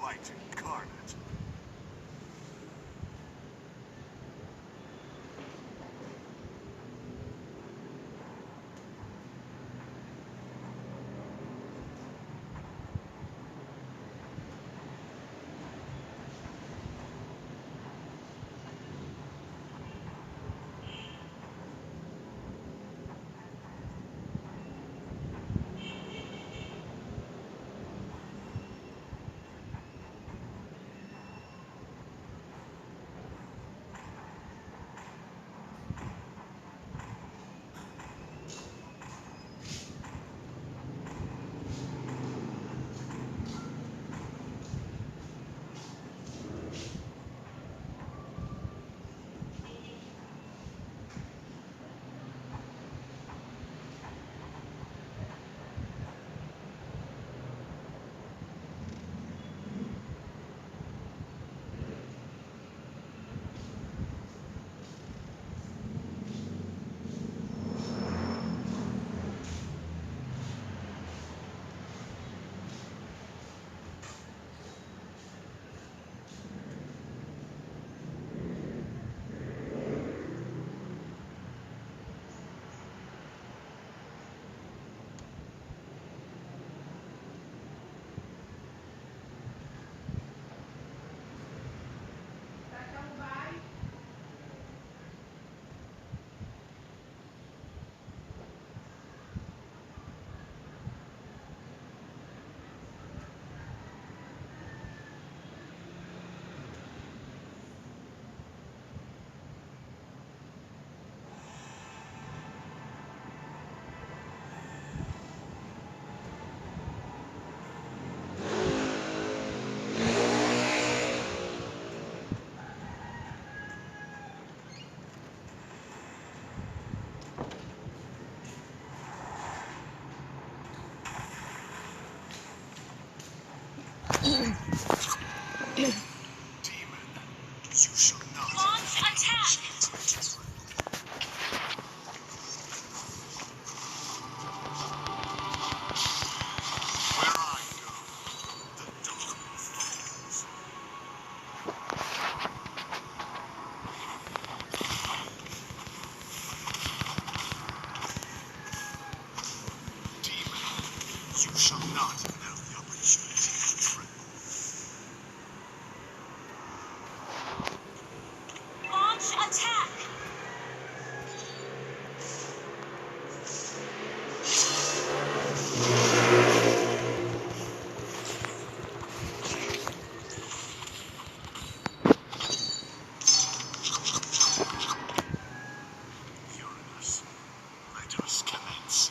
fight incarnate. Demon, you shall not Launch attack! Where I go, the dawn falls. Demon, you shall not have the opportunity to tread. Launch attack! Uranus, let us commence.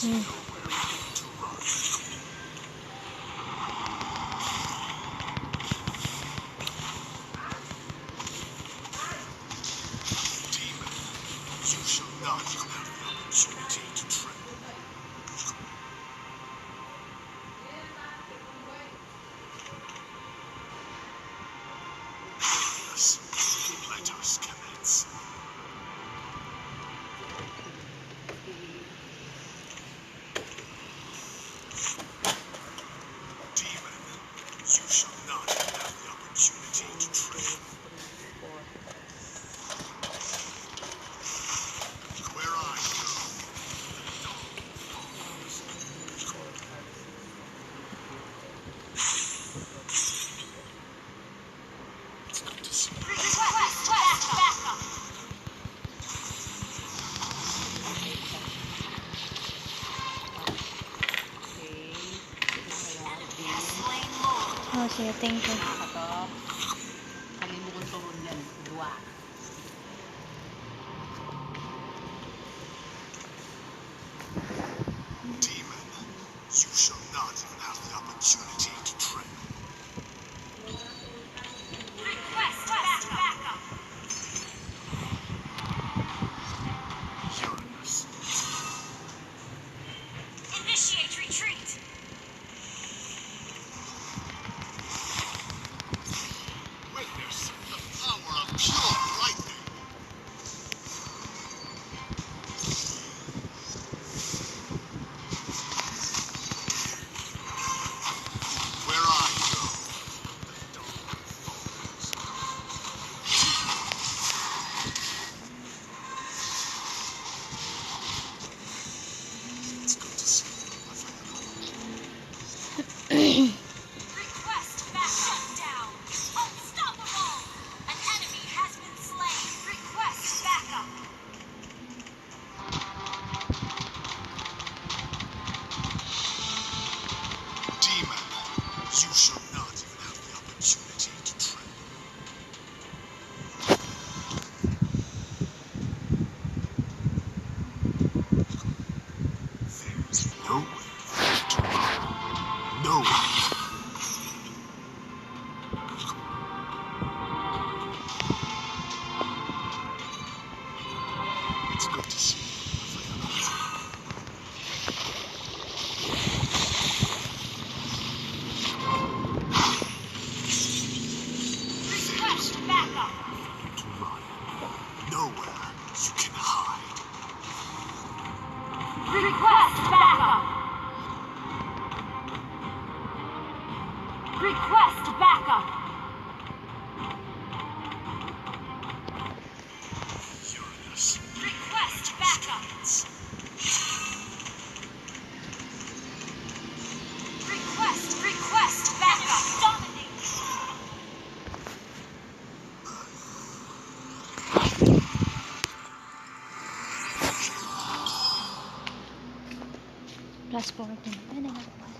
Hmm. to run. Demon, you shall not even have the opportunity to tread. Yes, let us commence. Demon, you shall not even have the opportunity to tread. Where I go, the dawn follows. It's good to see you. Request backup. Enemy has slain Lord. Oh, sige, thank you. Kalimukon turun yan, dua. Demon, you shall not even have the opportunity to tread. Request backup. Uranus, Initiate retreat. witness the power of pure lightning. Where I go, the dawn follows. It's good to see you, my friend. Request backup down. Unstoppable. An enemy has been slain. Request backup. Demon, you shall not even have the opportunity to tread. There's nowhere to run. Nowhere. It's good to see you, my friend. Request backup. To run. Nowhere you can hide. Request backup. Request backup. Uranus. Request backup. Request backup. Dominate. +14. Ay, nagkakapas.